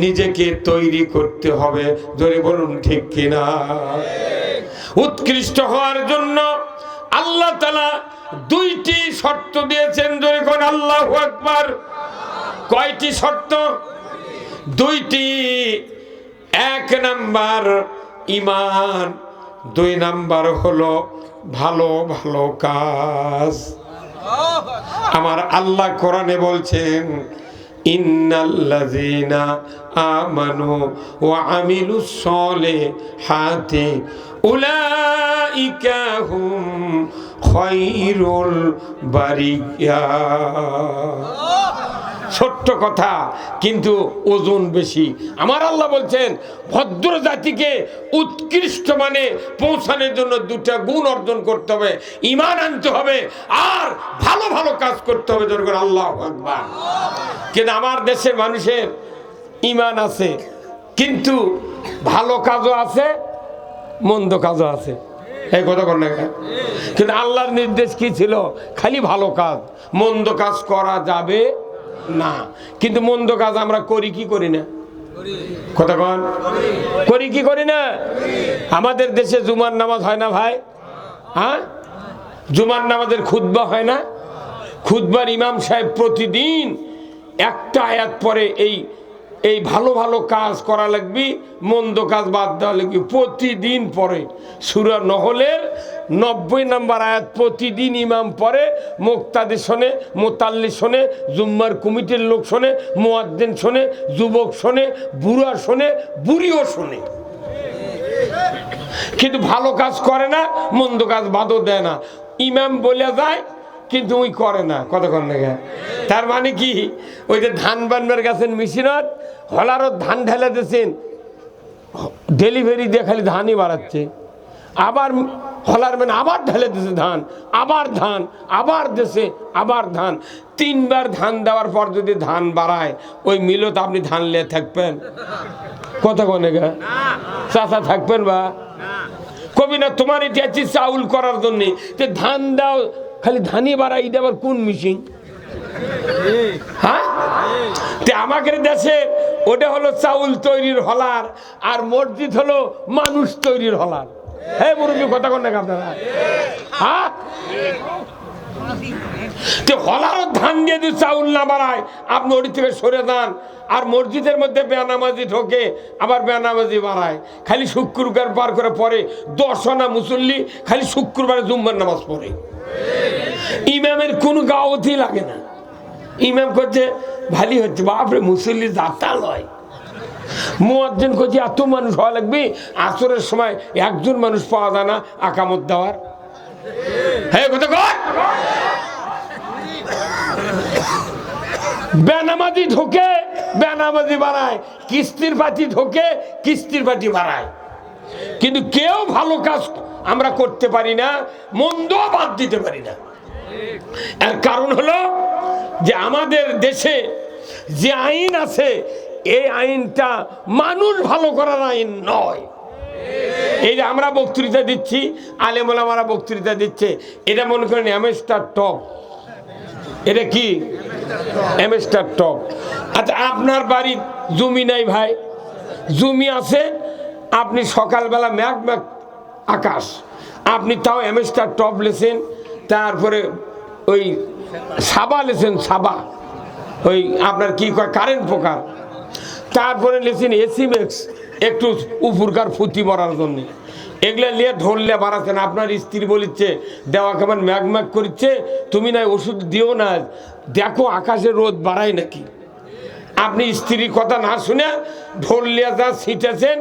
নিজেকে তৈরি করতে হবে। ধরে বলুন ঠিক কিনা? উৎকৃষ্ট হওয়ার জন্য আল্লাহ তাআলা 2টি শর্ত দিয়েছেন। ধরে কোন আল্লাহু আকবার। কয়টি শর্ত? 2টি। 1 নাম্বার ঈমান, 2 নাম্বার হলো ভালো ভালো কাজ। আমার আল্লাহ কোরআনে বলছেন, ইন্নাল্লাযীনা আমানু ওয়া আমিলুস সলিহাতি উলাইকা হুম খায়রুল বারিয়া। ছোট্ট কথা কিন্তু ওজন বেশি। আমার আল্লাহ বলছেন ভদ্র জাতিকে উৎকৃষ্ট মানে পৌঁছানোর জন্য 2টা গুণ অর্জন করতে হবে, ঈমান আনতে হবে আর ভালো ভালো কাজ করতে হবে। জোরে আল্লাহু আকবার। কিন্তু আমার দেশের মানুষের ঈমান আছে, কিন্তু ভালো কাজও আছে, মন্দ কাজও আছে। এই কথা বল না? কিন্তু আল্লাহর নির্দেশ কি ছিল? খালি ভালো কাজ, মন্দ কাজ করা যাবে না। কিন্তু মন্দ কাজ আমরা করি কি করি না? কথা কন, করি কি করি না? আমাদের দেশে জুমার নামাজ হয় না ভাই? হ্যাঁ, জুমার নামাজের খুতবা হয় না? খুতবার ইমাম সাহেব প্রতিদিন একটা আয়াত পরে এই ভালো ভালো কাজ করা লাগবে, মন্দ কাজ বাদ দেওয়া লাগবে। প্রতিদিন পরে সূরা নহলের 90 নম্বর আয়াত প্রতিদিন ইমাম পড়ে। মুক্তাদি শোনে, মোতাল্লি শোনে, জুম্মার কমিটির লোক শোনে, মুয়াজ্জিন শোনে, যুবক শোনে, বুড়া শোনে, বুড়িও শোনে। কিন্তু ভালো কাজ করে না, মন্দ কাজ বাদও দেয় না। ইমাম বলে যায় কিন্তু ওই করে না। কতক্ষণ লাগে? তার মানে কি, ওই যে ধান বানবার গেছেন মেশিনত, হলারও ধান ঢেলে দিয়েছেন, ডেলিভারি দিয়ে খালি ধানই বাড়াচ্ছে। আবার হলার মানে আবার ঢেলে দিয়েছে ধান, আবার ধান, আবার দেশে আবার ধান। 3 বার ধান দেওয়ার পর যদি ধান বাড়ায়, ওই মিলত আপনি ধান নিয়ে থাকবেন? কতক্ষণ গে চাষা থাকবেন? বা কবি না তোমার এটি আছে চাউল করার জন্যে, যে ধান দাও খালি ধানই বাড়াই, এটা আবার কোন মিশিং? হ্যাঁ, আমাদের দেশে ওটা হলো চাউল তৈরির হলার, আর মসজিদ হলো মানুষ তৈরির হলার। হ্যাঁ মুরব্বী, কথা কন না আপনারা? হ্যাঁ, হলারও ধান দিয়ে যদি চাউল না বাড়ায়, আপনি ওটি থেকে সরে যান। আর মসজিদের মধ্যে বেনামাজি ঢোকে, আবার বেনামাজি বাড়ায়। খালি শুক্রবার পার করে পরে 10 আনা মুসল্লি খালি শুক্রবারে জুম্মার নামাজ পড়ে। ইমামের কোনো গাওয়াতই লাগে না। ইমাম করছে ভালো হচ্ছে, বাপরে মুসল্লি যাত্রা লয়। মুয়াজ্জিন করছে এত মানুষ হওয়া লাগবে, আসরের সময় একজন মানুষ পাওয়া যায় না আকামত দেওয়ার। হ্যাঁ কথা কর। বেনামাজি ঢোকে বেনামাজি বানায়, কিস্তির পাটি ঢোকে কিস্তির পাটি বানায়, কিন্তু কেউ ভালো কাজ আমরা করতে পারি না, মন্দ বাদ দিতে পারি না। এর কারণ হলো যে আমাদের দেশে যে আইন আছে এই আইনটা মানুষ ভালো করার আইন নয়। এই যে আমরা বক্তৃতা দিচ্ছি, আলেম ওলামারা বক্তৃতা দিচ্ছে, এটা মনে করেন এমএস্টার টপ। এটা কি এমএস্টার টপ? আচ্ছা, আপনার বাড়ির জমি নাই ভাই, জমি আছে, আপনি সকালবেলা ম্যাক ম্যাক আকাশ, আপনি তাও এমএস্টার টপ লেছেন, তারপরে ওই সাবা লেছেন, সাবা ওই আপনার কি কয় কারেন্ট পোকার, তারপরে লেছেন এসি ম্যাক্স একটু উপরকার ফুটি মরার জন্য, এগুলা নিয়ে ঢললে বাড়াচ্ছেন। আপনার স্ত্রী বলিচ্ছে দেওয়া কেমন ম্যাগ ম্যাগ করছে, তুমি না ওষুধ দিও না, দেখো আকাশে রোদ বাড়ায় নাকি। আপনি স্ত্রীর কথা না শুনে ঢোল নিয়ে যা ছিটেছেন,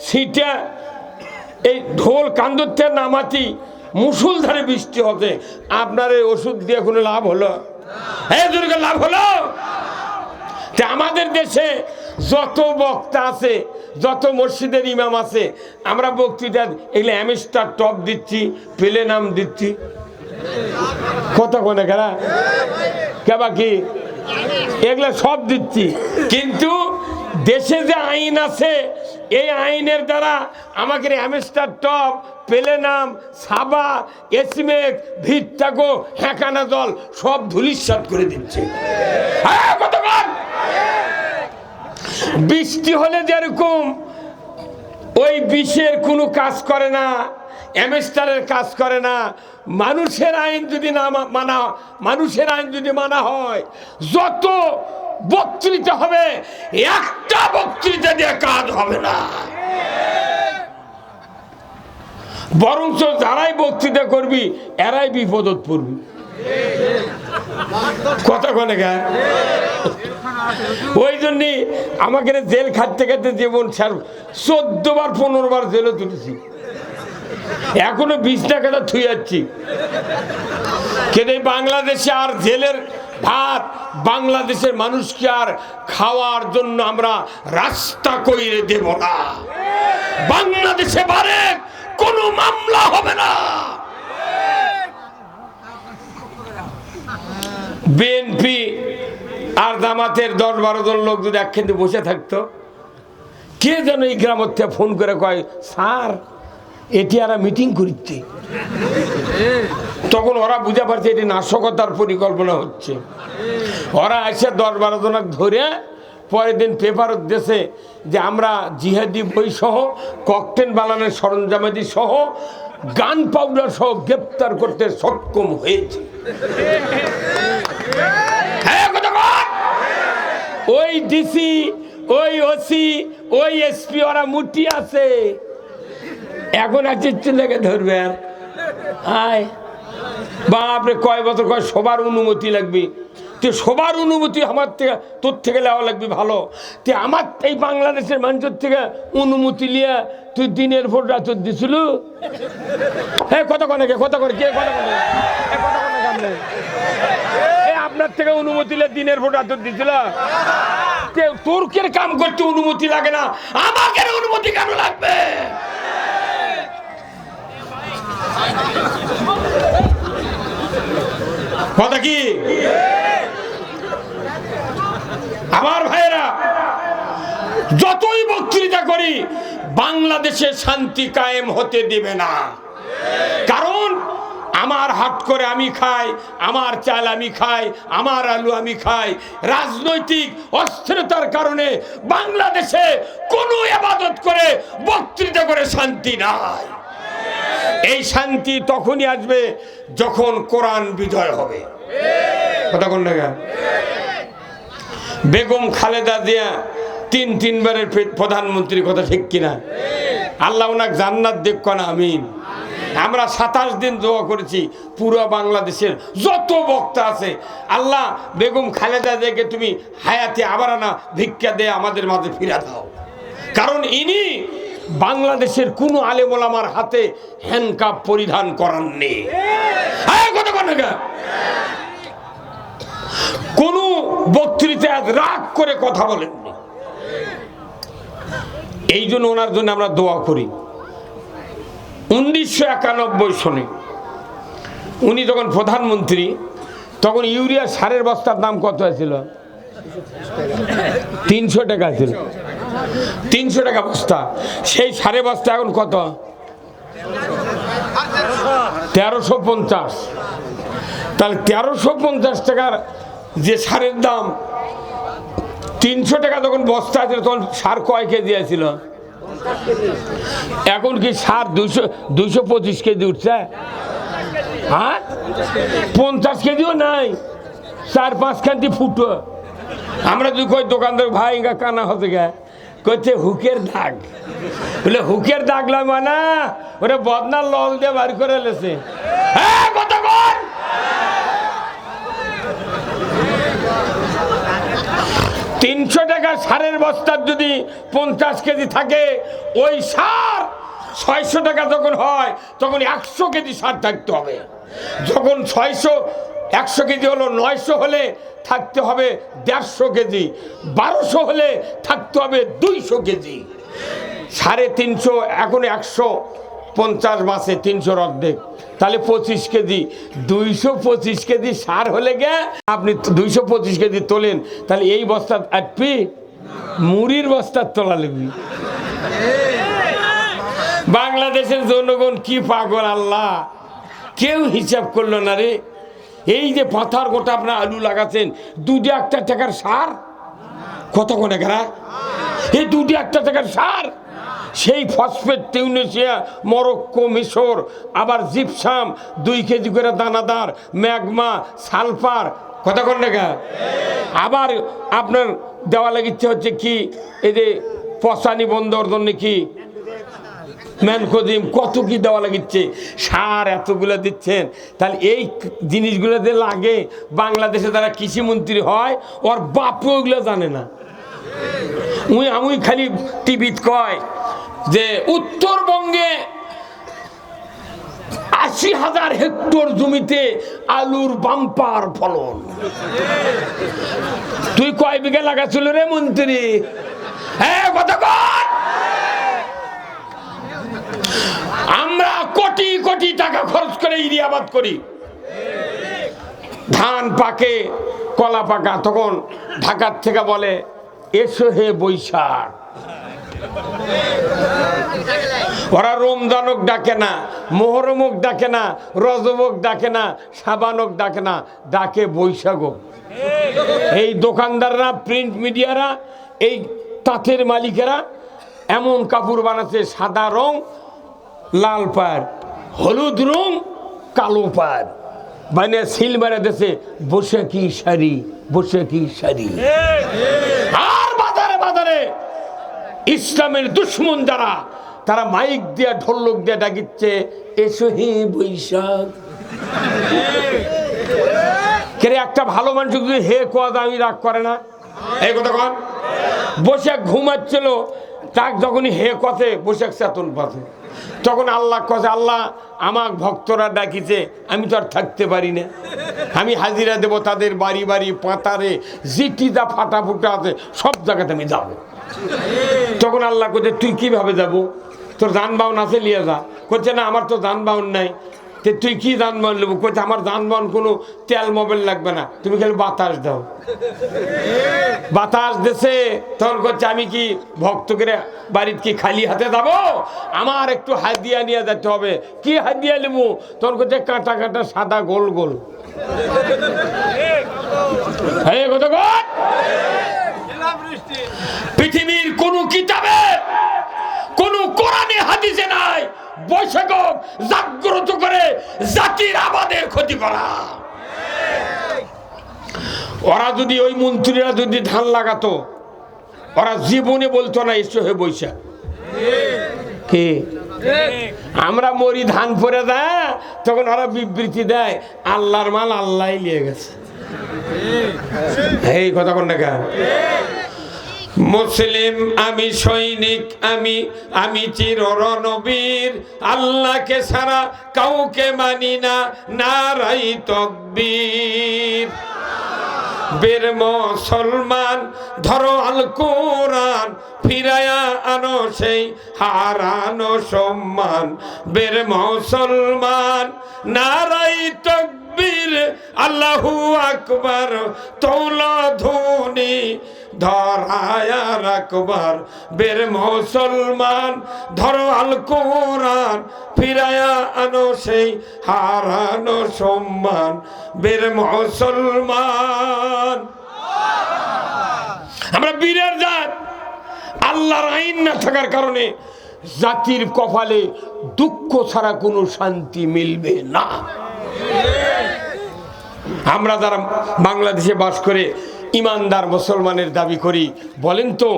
ছিটে এই ঢোল কান্দুরতে নামাতি মুসুলধারে বৃষ্টি হতে, আপনার এই ওষুধ দিয়ে কোনো লাভ হলো? হ্যাঁ, লাভ হলো? আমাদের দেশে যত বক্তা আছে, যত মসজিদের ইমাম আছে, আমরা বক্তৃতা এগুলো এমএস্টার টপ দিচ্ছি, পেলে নাম দিচ্ছি, কত কোনে খেলা কেবা কি এগুলা সব দিচ্ছি, কিন্তু দেশে যে আইন আছে এই আইনের দ্বারা আমাকে এমএস্টার টপ, পেলে নাম, সাবা, এসমেক, ভিটটাকো, হ্যাঁকানা জল সব ধুলিস্বাদ করে দিচ্ছে। হ্যাঁ, কতক্ষণ বৃষ্টি হলে যেরকম ওই বিষের কোনো কাজ করে না, এমএস্টারের কাজ করে না, মানুষের আইন যদি না মানা, মানুষের আইন যদি মানা হয়, যত বক্তৃতা হবে একটা বক্তৃতা দিয়ে কাজ হবে না, বরঞ্চ যারাই বক্তৃতা করবি এরাই বিপদত পড়বি। কথা কনে গা, ওই জন্য আমাকে জেল খাটতে খাটতে জীবন 14 বার 15 বার জেলে তুলেছি, এখনো 20 টাকা থুই যাচ্ছি। কিন্তু বাংলাদেশে আর জেলের ভাত বাংলাদেশের মানুষকে আর খাওয়ার জন্য আমরা রাস্তা কইরে দেব না। বাংলাদেশে বারে কোনো মামলা হবে না। বিএনপি আর জামাতের 10-12 জন লোক যদি একখানে বসে থাকতো, কে যেন এই গ্রাম থেকে ফোন করে কয়, স্যার এটি আর মিটিং করিচ্ছে, তখন ওরা বুঝে পারছে এটি নাশকতার পরিকল্পনা হচ্ছে। ওরা এসে 10-12 জনক ধরে পরের দিন পেপার দেশে যে আমরা জিহাদি বই সহ, ককটেল বানানোর সরঞ্জামাদি সহ, গান পাউডার সহ গ্রেপ্তার করতে সক্ষম হয়েছে। ওই ডিসি, ওই ওসি, ওই এসপি ওরা মুটি আছে, এখন আর চিঠি লেগে ধরবেন। আয় বাপরে, কয় বছর কয় সবার অনুমতি লাগবে, তো সবার অনুমতি আমার থেকে তোর থেকে নেওয়া লাগবে ভালো, তো আমার এই বাংলাদেশের মানুষের থেকে অনুমতি নিয়ে তুই দিনের ভোট রাত দিছিল। হ্যাঁ, কথা কনে কথা করে কে কথা কনে আপনার থেকে অনুমতি নিয়ে দিনের ভোট রাত দিছিল। তুর্কের কাম করতে অনুমতি লাগে না, আমাকে অনুমতি কেন লাগবে? কথা কি আমার ভাইয়েরা, যতই বক্তৃতা করি বাংলাদেশে শান্তি কায়েম হতে দিবে না। কারণ আমার হাট করে আমি খাই, আমার চাল আমি খাই, আমার আলু আমি খাই। রাজনৈতিক অস্থিরতার কারণে বাংলাদেশে কোনো ইবাদত করে বক্তৃতা করে শান্তি নাই। এই শান্তি তখনই আসবে যখন কোরআন বিজয় হবে। কথা কোন না? বেগম খালেদা জিয়া 3 বারের প্রধানমন্ত্রীর কথা ঠিক কিনা? আল্লাহ ওনাকে জান্নাত দেখ না, আমিন। আমরা 27 দিন দোয়া করেছি, পুরো বাংলাদেশের যত বক্তা আছে, আল্লাহ বেগম খালেদা জিয়াকে তুমি হায়াতে আবার আনা ভিক্ষা দিয়ে আমাদের মাঝে ফিরা দাও। কারণ ইনি বাংলাদেশের কোন আলেম ওলামার হাতে হ্যান্ডকাপ পরিধান করাননি। কোন বক্তৃতা আজ রাগ করে কথা বলেননি। এই জন্য ওনার জন্য আমরা দোয়া করি। 1991 সনে উনি যখন প্রধানমন্ত্রী, তখন ইউরিয়া সারের বস্তার দাম কত ছিল? 300 টাকা ছিল। 300 টাকা বস্তা। সেই সারে বস্তা এখন কত? 1350। তাহলে 1350 টাকার যে সারের দাম, 300 টাকা যখন বস্তা ছিল তখন সার কয় কেজি আছিল? এখন কি সার 225 কেজি উঠছে? হ্যাঁ, 50 কেজিও নাই, 4-5 খান্তি ফুটো। আমরা যদি কই দোকানদার ভাই কানা হতে গে করছে হুকের দাগ, বলে হুকের দাগ লয় মানে ওরা বদনার লল দিয়ে বার করে লেছে। হ্যাঁ, কতক্ষণ 300 টাকা সারের বস্তার যদি 50 কেজি থাকে, ওই সার 600 টাকা যখন হয় তখন 100 কেজি সার থাকতে হবে। যখন 100 কেজি হলো, 900 হলে থাকতে হবে 150 কেজি, 1200 হলে থাকতে হবে 200 কেজি। 350 এখন 150 বাসে 300 অর্ধেক, তাহলে 25 কেজি। 225 কেজি সার হলে গে আপনি 225 কেজি তোলেন, তাহলে এই বস্তা আপনি মুড়ির বস্তার তোলা লাগবে। বাংলাদেশের জনগণ কি পাগল আল্লাহ, কেউ হিসাব করলো না রে। এই যে পাথার গোটা আপনার আলু লাগাচ্ছেন, 2-1 টাকার সার কত কোনে গেরা? এই 2-1 টাকার সার, সেই ফসফেট টিউনিশিয়া, মরক্কো, মিশর, আবার জিপসাম 2 কেজি করে দানাদার, ম্যাগমা, সালফার কত কোন টাকা। আবার আপনার দেওয়া লাগিচ্ছে হচ্ছে কি, এই যে পচানি বন্ধর জন্য কি ম্যানকোজিম, কত কি দেওয়া লাগিচ্ছে, সার এতগুলো দিচ্ছেন। তাহলে এই জিনিসগুলো যে লাগে, বাংলাদেশে যারা কৃষিমন্ত্রী হয় ওর বাপু ওগুলো জানে না। আমি খালি টিভিত কয় যে উত্তরবঙ্গে 80,000 হেক্টর জমিতে আলুর বাম্পার ফলন। তুই কয় বিঘা লাগাচ্ছিল রে মন্ত্রী? হ্যাঁ, কতক্ষণ? আমরা কোটি কোটি টাকা খরচ করে ইরিয়াবাদ করি, ধান পাকে, কলা পাকা, তখন ঢাকার থেকে বলে এসো হে বৈশাখ। ওরা রমজানক ডাকে না, মোহরমক ডাকে না, রজবক ডাকে না, শাবানক ডাকে না, ডাকে বৈশাখক। এই দোকানদাররা, প্রিন্ট মিডিয়ারা, এই তাঁতের মালিকেরা এমন কাপড় বানাচ্ছে, সাদা রং লাল পাড়, হলুদ রং কালো পাড়, মানে সিল মারা দেশে বৈশাখী শাড়ি, বৈশাখী শাড়ি। আর বাজারে বাজারে ইসলামের দুশ্মন যারা, তারা মাইক দিয়ে ঢোলক দিয়ে ডাকিচ্ছে এসো হে বৈশাখ। কে একটা ভালো মানুষ যদি হে কোয়া দামি রাগ করে না? এই কথা কন। বৈশাখ ঘুমাচ্ছিল, তাক যখনই হে কথে বৈশাখ চেতন পাথে, তখন আল্লাহ কছে আল্লাহ আমার ভক্তরা ডাকিছে, আমি তো আর থাকতে পারি না, আমি হাজিরা দেব তাদের বাড়ি বাড়ি, পাতারে, জিটিদা ফাটা ফুটা আছে সব জায়গাতে আমি যাবো। তখন আল্লাহ কছে তুই কিভাবে যাবো? তোর যানবাহন আছে, লিয়ে যা। করছে না আমার তো যানবাহন নাই। তুই কি যানবাহন নেবো? করছে আমার যানবাহন কোনো তেল মোবাইল লাগবে না, তুমি খালি বাতাস দাও। বাতাস দেশে তখন করছে আমি কি ভক্তকে বাড়িতে কি খালি হাতে যাবো? আমার একটু হাদিয়া নিয়ে যেতে হবে। কি হাদিয়া নেবো? তখন করছে কাঁটা কাঁটা সাদা গোল গোল। পৃথিবীর কোন কিতাবে, কোন কোরআনে হাদিসে নাই বৈশাখ জাগ্রত করে জাতির আবাদের ক্ষতি করা। ওরা যদি, ওই মন্ত্রীরা যদি ধান লাগাতো, ওরা জীবনে বলতো না এসো হে বৈশাখ। কি আমরা মরি ধান পরে দেয়, তখন ওরা বিবৃতি দেয় আল্লাহর মাল আল্লাহ নিয়ে গেছে। এই কথা কোন টাকা? মুসলিম আমি, সৈনিক আমি, আমি চির রণবীর, আল্লাহকে ছাড়া কাউকে মানি না, নারাই তাকবীর। বের মুসলমান ধরো আল কোরআন ফিরায়া আনো সেই হারানো সম্মান বের মুসলমান নারাই তাকবীর আল্লাহু আকবার তোলা ধ্বনি ধরায়া রাখবার বের মুসলমান ধরো আল কোরআন ফিরায়া আনো সেই হারানো সম্মান বের মুসলমান। আমরা বীরের জাত, আল্লাহর আইন না থাকার কারণে জাতির কপালে দুঃখ ছাড়া কোনো শান্তি মিলবে না। আমরা যারা বাংলাদেশে বাস করে ইমানদার মুসলমানের দাবি করি, বলেন তো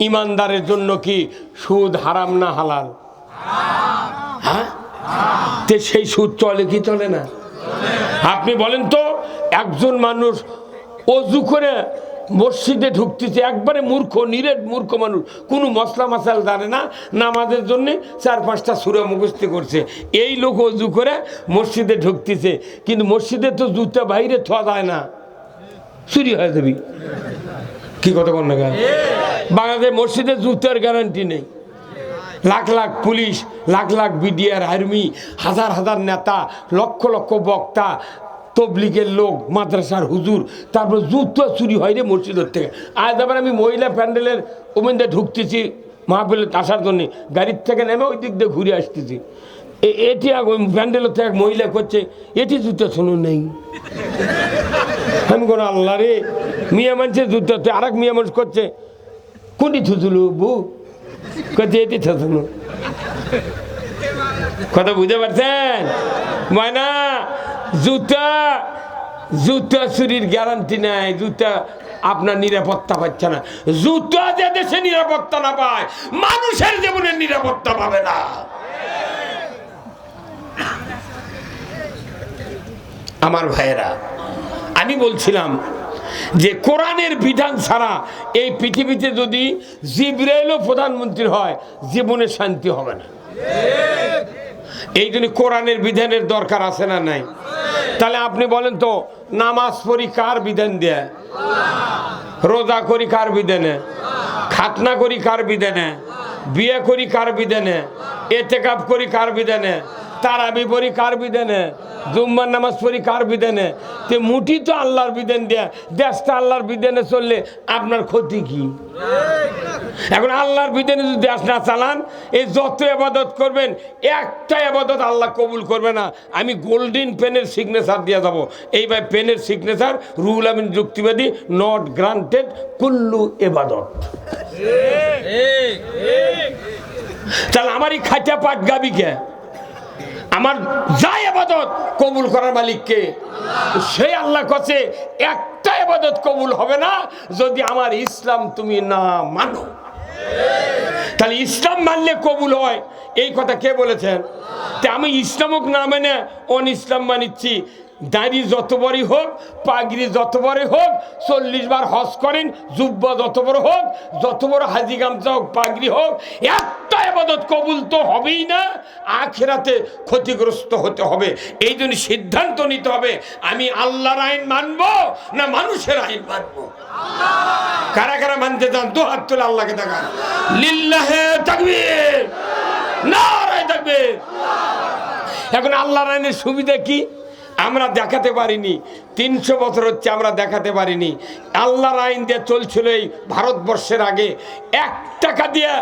ইমানদারের জন্য কি সুদ হারাম না হালাল? হ্যাঁ, সেই সুদ চলে কি চলে না? আপনি বলেন তো, একজন মানুষ অজু করে মসজিদে ঢুকতেছে, একবারে মূর্খ, নিরেট মূর্খ মানুষ, কোনো মশলা মশাল জানে না, নামাজের জন্য 4-5টা সূরা মুখস্থ করছে, এই লোক অজু করে মসজিদে ঢুকতেছে, কিন্তু মসজিদে তো জুতা বাইরে থোয়া যায় না, চুরি হয়ে যাবি। কি কথা বল না? বাংলাদেশ মসজিদে জুতার গ্যারান্টি নেই। Lakh lakh police, lakh lakh BDR army, হাজার হাজার নেতা, লক্ষ লক্ষ বক্তা, তবলিগের লোক, মাদ্রাসার হুজুর, তারপর জুতো চুরি হয় রে মসজিদের থেকে। আজ আবার আমি মহিলা প্যান্ডেলের ওমেনদের ঢুকতেছি মাহফিলে আসার জন্য, গাড়ির থেকে নেমে ওই দিক দিয়ে ঘুরে আসতেছি, এটি প্যান্ডেলের থেকে এক মহিলা করছে, এটি জুতো শুনো নেই। আমি কোনো আল্লাহ রে, মিয়া মানুষের জুতো, আর এক মিয়া মানুষ করছে, কোনটি থুতুলু বু করছে, এটি থুতুলু। কথা বুঝতে পারছেন? ময়না, জুতা জুতা চুরির গ্যারান্টি নাই, জুতা আপনার নিরাপত্তা পাচ্ছে না। জুতা যে দেশে নিরাপত্তা না পায়, মানুষের জীবনের নিরাপত্তা পাবে না। আমার ভাইয়েরা, আমি বলছিলাম যে কোরআনের বিধান ছাড়া এই পৃথিবীতে যদি জিবরাইলও প্রধানমন্ত্রী হয়, জীবনে শান্তি হবে না। এই জন্য কোরআনের বিধানের দরকার আছে না নাই? তাহলে আপনি বলেন তো, নামাজ পড়ি কার বিধান দেয়? রোজা করি কার বিধানে? খাতনা করি কার বিধানে? বিয়ে করি কার বিধানে? এতেকাফ করি কার বিধানে? তারাবি পড়ি কার বিধানে? জুম্মার নামাজ পড়ি কার বিধানে? তে মুঠি তো আল্লাহর বিধান দেয়া, দেশটা আল্লাহর বিধানে চললে আপনার ক্ষতি কি? এখন আল্লাহর বিধানে যদি দেশ না চালান, এই যত ইবাদত করবেন, একটা ইবাদত আল্লাহ কবুল করবে না। আমি গোল্ডেন পেনের সিগনেচার দিয়ে যাব, এইবার পেনের সিগনেচার, রুহুল আমিন যুক্তিবাদী, নট গ্রান্টেড কুল্লু ইবাদত। তাহলে আমারই খাইটা পাট গাবি কে? আমার যা ইবাদত কবুল করার মালিককে, সেই আল্লাহ কাছে একটা ইবাদত কবুল হবে না যদি আমার ইসলাম তুমি না মানো। তাহলে ইসলাম মানলে কবুল হয়, এই কথা কে বলেছেন? তা আমি ইসলামক না মেনে অন ইসলাম মানিচ্ছি। দাড়ি যত বড়ই হোক, পাগড়ি যত বড়ই হোক, 40 বার হজ করেন, জুব্বা যত বড় হোক, যত বড় হাজি গামছা হোক, পাগড়ি হোক, একটা ইবাদত কবুল তো হবেই না, আখিরাতে ক্ষতিগ্রস্ত হতে হবে। এই জন্য সিদ্ধান্ত নিতে হবে, আমি আল্লাহর আইন মানবো না মানুষের আইন মানবো। কারা কারা মানতে চান দু হাত তুলে আল্লাহকে দেখান। লিল্লাহে তাকবীর, নারায়ে তাকবীর। এখন আল্লাহর আইনের সুবিধা কি? আমরা দেখাতে পারিনি, 300 বছর হচ্ছে আমরা দেখাতে পারিনি। আল্লাহর আইন দিয়ে চলছিল এই ভারতবর্ষের আগে, 1 টাকা দিয়ে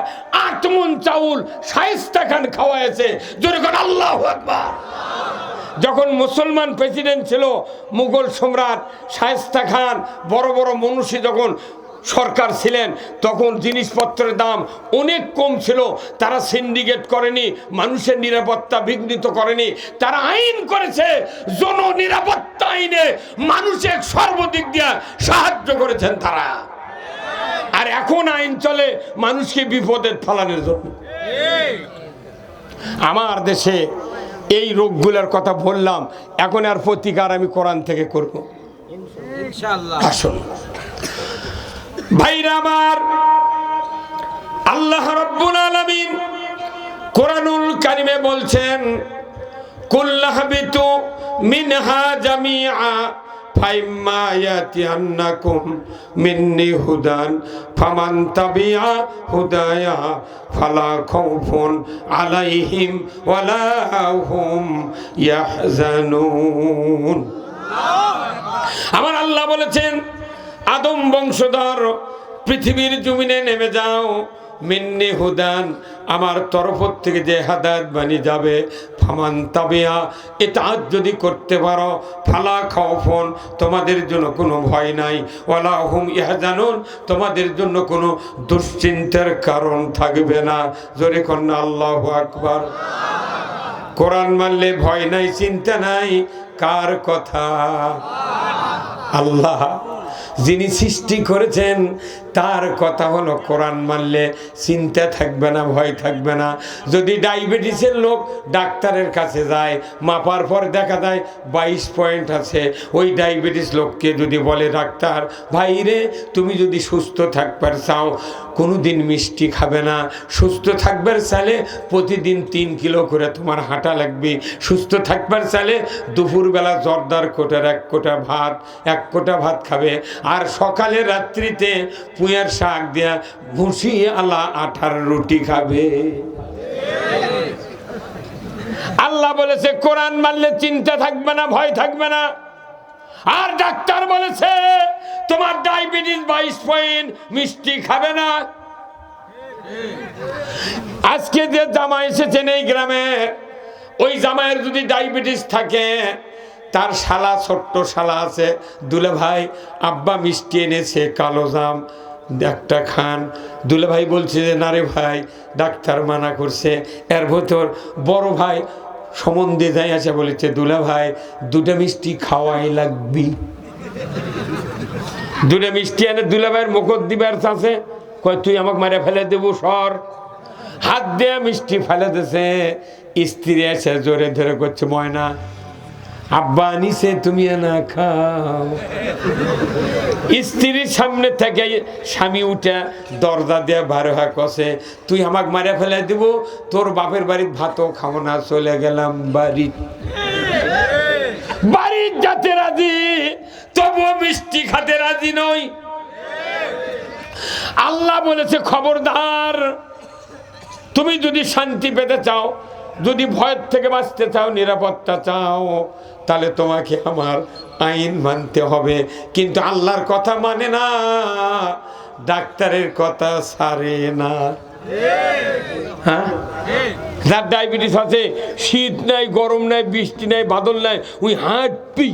8 মণ চাউল শায়েস্তা খান খাওয়াইছে। যখন আল্লাহু আকবার। যখন মুসলমান প্রেসিডেন্ট ছিল মুঘল সম্রাট শায়েস্তা খান, বড় বড় মনীষী যখন সরকার ছিলেন, তখন জিনিসপত্রের দাম অনেক কম ছিল। তারা সিন্ডিকেট করেনি, মানুষের নিরাপত্তা বিঘ্নিত করেনি, তারা আইন করেছে, জন নিরাপত্তা আইনে মানুষের সর্বদিক দিয়ে সাহায্য করেছেন তারা। আর এখন আইন চলে মানুষকে বিপদে ফেলানোর জন্য। আমার দেশে এই রোগগুলোর কথা বললাম, এখন আর প্রতিকার আমি কোরআন থেকে করব ইনশাআল্লাহ। আসুন ভাইরা আমার, আল্লাহ রাব্বুল আলামিন কোরআনুল কারিমে বলছেন, কুল্লাহবিতু মিনহা জামিআ ফাইম্মা ইয়াতিয়ান্নাকুম মিন্নি হুদান ফামান তাবিআ হুদায়া ফালা খাউফুন আলাইহিম ওয়ালা হুম ইয়াহজানুন। আমার আল্লাহ বলেছেন, আদম বংশধর পৃথিবীর জমিনে নেমে যাও, মিন্নি হুদান, আমার তরফ থেকে যে হাদায়াত বাণী যাবে, ফামান তাবিয়া, ইতাআত যদি করতে পারো, ফালা খাউফুন, তোমাদের জন্য কোনো ভয় নাই, ওয়ালা হুম ইয়াহজানুন, তোমাদের জন্য কোনো দুশ্চিন্তার কারণ থাকবে না। জোরে কন্না আল্লাহু আকবার। কোরআন মানলে ভয় নাই, চিন্তা নাই। কার কথা? আল্লাহ যিনি সৃষ্টি করেছেন তার কথা হলো, কোরআন মানলে চিন্তা থাকবে না, ভয় থাকবে না। যদি ডায়াবেটিসের লোক ডাক্তারের কাছে যায়, মাপার পর দেখা যায় 22 পয়েন্ট আছে, ওই ডায়াবেটিস লোককে যদি বলে ডাক্তার, ভাই রে তুমি যদি সুস্থ থাকবার চাও কোনো দিন মিষ্টি খাবে না, সুস্থ থাকবার চাইলে প্রতিদিন 3 কিলো করে তোমার হাঁটা লাগবে, সুস্থ থাকবার চাইলে দুপুরবেলা জর্দার কোটার 1 কোটা ভাত খাবে, আর সকালে রাত্রিতে পুঁয়ার শাক দিয়া ভুসি আলা আঠার রুটি খাবে। আল্লাহ বলেছে কোরআন মানলে চিন্তা থাকবে না, ভয় থাকবে না। আর ডাক্তার বলেছে তোমার ডায়াবেটিস 22 পয়েন্ট, মিষ্টি খাবে না। আজকে যে জামাই এসেছেন এই গ্রামে, ওই জামাইয়ের যদি ডায়াবেটিস থাকে, তার শালা, ছোট্ট শালা আছে, দুলে ভাই আব্বা মিষ্টি এনেছে কালো জাম, একটা খান। দুলে ভাই বলছে যে না রে ভাই, ডাক্তার মানা করছে। এর ভেতর বড় ভাই সম্বন্ধে যাই আছে, বলেছে দুলে ভাই 2টা মিষ্টি খাওয়াই লাগবি। 2টা মিষ্টি এনে দুলে ভাইয়ের মুখত দিবার আছে, কয় তুই আমাকে মারে ফেলে দেবো সর। হাত দিয়ে মিষ্টি ফেলে দিছে। স্ত্রী এসে জোরে ধরে করছে, ময়না আব্বা আনিছে তুমি না খাও। স্ত্রীর সামনে থেকে স্বামী উঠে দরজা দিয়ে বার হয়ে কষে, তুই আমাকে মারে ফেলে দিব, তোর বাপের বাড়ির ভাতও খাবো না, চলে গেলাম বাড়ি। বাড়ির যাতে রাজি, তবুও মিষ্টি খাতে রাজি নই। আল্লাহ বলেছে খবরদার, তুমি যদি শান্তি পেতে চাও, যদি ভয়ের থেকে বাঁচতে চাও, নিরাপত্তা চাও, তাহলে তোমাকে আমার আইন মানতে হবে। কিন্তু আল্লাহর কথা মানে না, ডাক্তারের কথা ছাড়ে না। হ্যাঁ, যার ডায়াবেটিস আছে, শীত নাই, গরম নাই, বৃষ্টি নাই, বাদল নাই, ওই হাঁটবি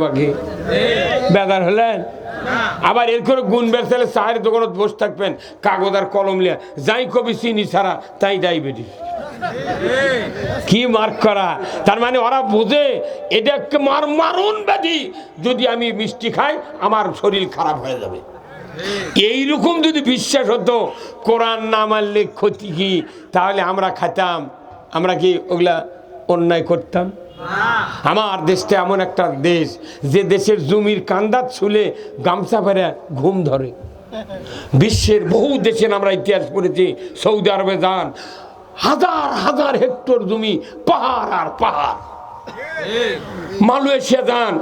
বাকি বেদার হলেন। আবার এর করে গুণ বের চাইলে চায়ের দোকানত বসে থাকবেন, কাগজ আর কলম লিয়া, যাই কবি চিনি ছাড়া তাই ডায়াবেটিস। কি মার্ক করা, তার মানে ওরা বোঝে এটা একটা মারণ ব্যাধি, যদি আমি মিষ্টি খাই আমার শরীর খারাপ হয়ে যাবে। এইরকম যদি বিশ্বাস হতো, কোরআন না মানলে ক্ষতি কি, তাহলে আমরা খাইতাম, আমরা কি ওগুলা অন্যায় করতাম? আমার দেশটা এমন একটা দেশ, যে দেশের জমির কান্দাত ছুলে গামছা পরে ঘুম ধরে। বিশ্বের বহু দেশে আমরা ইতিহাস পড়েছি, সৌদি আরবে যান, হাজার হাজার হেক্টর জমি, পাহাড় আর পাহাড়। মালয়েশিয়া যান,